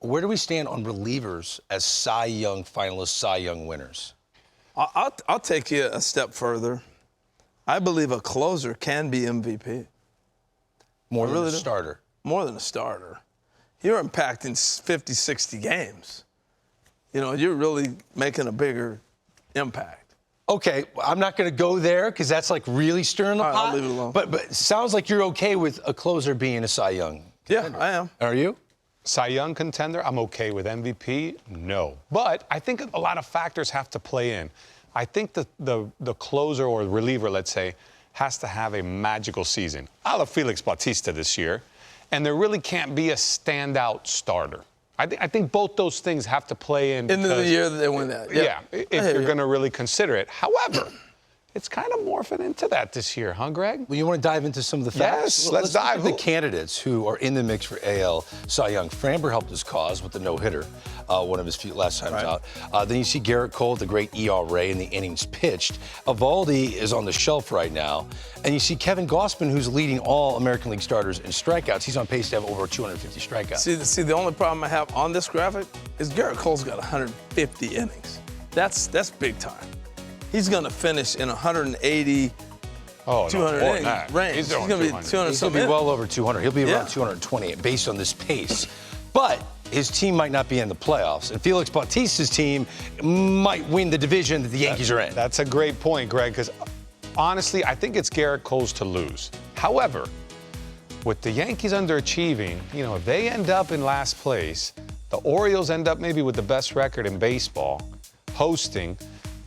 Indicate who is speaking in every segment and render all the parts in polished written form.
Speaker 1: Where do we stand on relievers as Cy Young finalists, Cy Young winners?
Speaker 2: I'll take you a step further. I believe a closer can be MVP.
Speaker 1: More than a starter.
Speaker 2: More than a starter. You're impacting 50, 60 games. You know, you're really making a bigger impact.
Speaker 1: Okay, I'm not going to go there because that's like really stirring the pot.
Speaker 2: I'll leave it alone.
Speaker 1: But it sounds like you're okay with a closer being a Cy Young contender.
Speaker 2: Yeah, I am.
Speaker 1: Are you?
Speaker 3: Cy Young contender, I'm okay with. MVP, no. But I think a lot of factors have to play in. I think the closer or reliever, let's say, has to have a magical season, a la Félix Bautista this year, and there really can't be a standout starter. I think both those things have to play in.
Speaker 2: Into the year that they win that.
Speaker 3: Yeah, if you're going to really consider it. However, it's kind of morphing into that this year, huh, Greg?
Speaker 1: Well, you want to dive into some of the facts?
Speaker 3: Yes, let's dive.
Speaker 1: Look at the candidates who are in the mix for AL Cy Young. Framber helped his cause with the no-hitter, one of his few last times out. Then you see Garrett Cole, the great ERA in the innings pitched. Evaldi is on the shelf right now. And you see Kevin Gausman, who's leading all American League starters in strikeouts. He's on pace to have over 250 strikeouts.
Speaker 2: See, the only problem I have on this graphic is Garrett Cole's got 150 innings. That's big time. He's going to finish in 180, 200 innings range. He's going to be 200.
Speaker 1: He's going to be well over 200. He'll be around 220 based on this pace. But his team might not be in the playoffs, and Félix Bautista's team might win the division that the Yankees are in.
Speaker 3: That's a great point, Greg, because honestly, I think it's Garrett Cole's to lose. However, with the Yankees underachieving, you know, if they end up in last place, the Orioles end up maybe with the best record in baseball, hosting,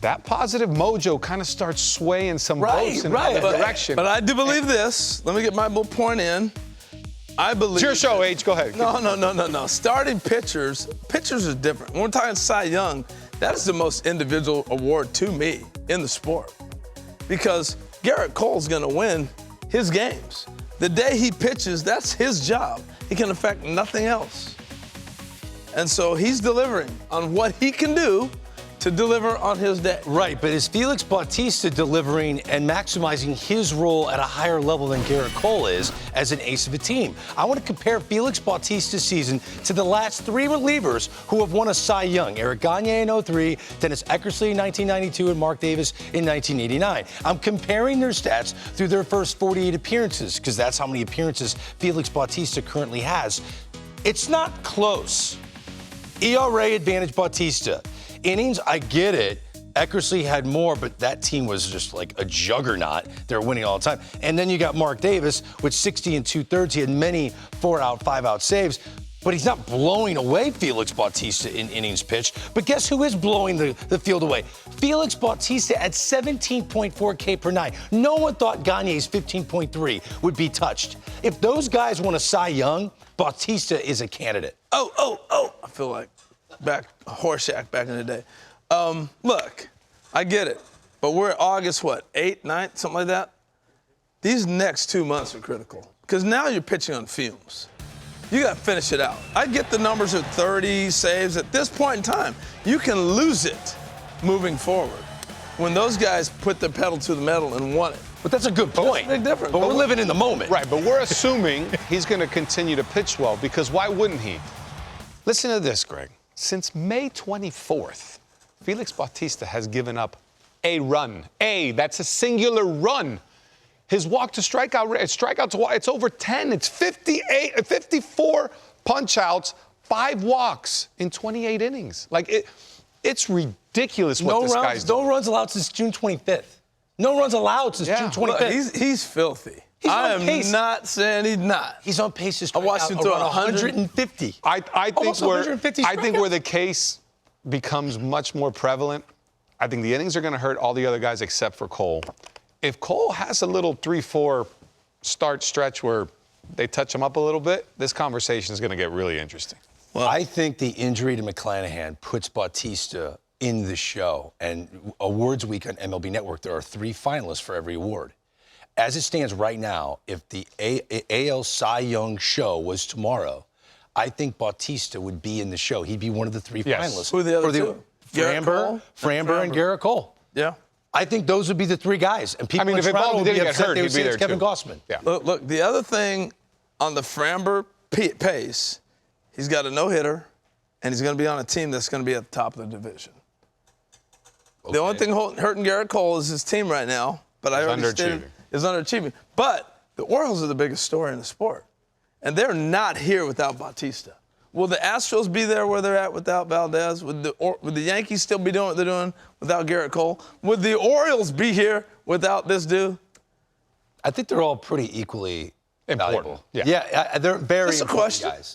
Speaker 3: that positive mojo kind of starts swaying some votes in the direction.
Speaker 2: But I do believe this. Let me get my little point in. I believe.
Speaker 3: It's your show, H. Go ahead.
Speaker 2: No. Starting pitchers are different. When we're talking Cy Young, that is the most individual award to me in the sport. Because Garrett Cole's going to win his games. The day he pitches, that's his job. He can affect nothing else. And so he's delivering on what he can do to deliver on his day.
Speaker 1: Right, but is Félix Bautista delivering and maximizing his role at a higher level than Garrett Cole is as an ace of a team? I want to compare Félix Bautista's season to the last three relievers who have won a Cy Young. Eric Gagne in 03, Dennis Eckersley in 1992, and Mark Davis in 1989. I'm comparing their stats through their first 48 appearances, because that's how many appearances Félix Bautista currently has. It's not close. ERA advantage Bautista. Innings, I get it. Eckersley had more, but that team was just like a juggernaut. They're winning all the time. And then you got Mark Davis with 60 and 2/3. He had many 4-out, 5-out saves, but he's not blowing away Félix Bautista in innings pitched. But guess who is blowing the field away? Félix Bautista at 17.4 K per nine. No one thought Gagne's 15.3 would be touched. If those guys won a Cy Young, Bautista is a candidate.
Speaker 2: I feel like Horseshack back in the day. Look, I get it. But we're August, 8th, 9th, something like that? These next 2 months are critical. Because now you're pitching on fumes. You got to finish it out. I get the numbers at 30 saves. At this point in time, you can lose it moving forward when those guys put the pedal to the metal and won it.
Speaker 1: But that's a good point.
Speaker 2: That's a big difference.
Speaker 1: But we're living in the moment.
Speaker 3: Right, but we're assuming he's going to continue to pitch well, because why wouldn't he? Listen to this, Greg. Since May 24th, Félix Bautista has given up a run. That's a singular run. His walk to strikeout to walk, it's over 10. It's 54 punch-outs, 5 walks in 28 innings. Like, it's ridiculous what this guy's doing.
Speaker 1: No runs allowed since June 25th. No runs allowed since June 25th.
Speaker 2: Look, he's filthy. I am not saying he's not.
Speaker 1: He's on pace to strike
Speaker 2: I watched him throw
Speaker 1: 150.
Speaker 3: I think where the case becomes much more prevalent, I think the innings are going to hurt all the other guys except for Cole. If Cole has a little 3-4 start stretch where they touch him up a little bit, this conversation is going to get really interesting.
Speaker 1: Well, I think the injury to McClanahan puts Bautista in the show. And Awards Week on MLB Network, there are 3 finalists for every award. As it stands right now, if the AL Cy Young show was tomorrow, I think Bautista would be in the show. He'd be one of the 3 finalists.
Speaker 2: Who are the other two?
Speaker 1: Framber and Garrett Cole.
Speaker 2: Yeah.
Speaker 1: I think those would be the 3 guys. And people
Speaker 3: if
Speaker 1: Toronto would
Speaker 3: didn't
Speaker 1: be
Speaker 3: get
Speaker 1: upset
Speaker 3: hurt,
Speaker 1: they would
Speaker 3: he'd be
Speaker 1: say
Speaker 3: there
Speaker 1: it's Kevin
Speaker 3: too.
Speaker 1: Gausman.
Speaker 3: Yeah.
Speaker 2: Look, the other thing on the Framber pace, he's got a no-hitter. and he's going to be on a team that's going to be at the top of the division.
Speaker 3: Okay.
Speaker 2: The only thing hurting Garrett Cole is his team right now, but I already stated is underachieving. But the Orioles are the biggest story in the sport, and they're not here without Bautista. Will the Astros be there where they're at without Valdez? Would the Yankees still be doing what they're doing without Garrett Cole? Would the Orioles be here without this dude?
Speaker 1: I think they're all pretty equally
Speaker 3: Important.
Speaker 1: valuable.
Speaker 3: Yeah.
Speaker 1: Yeah, they're very
Speaker 2: Just a
Speaker 1: important
Speaker 2: question.
Speaker 1: guys.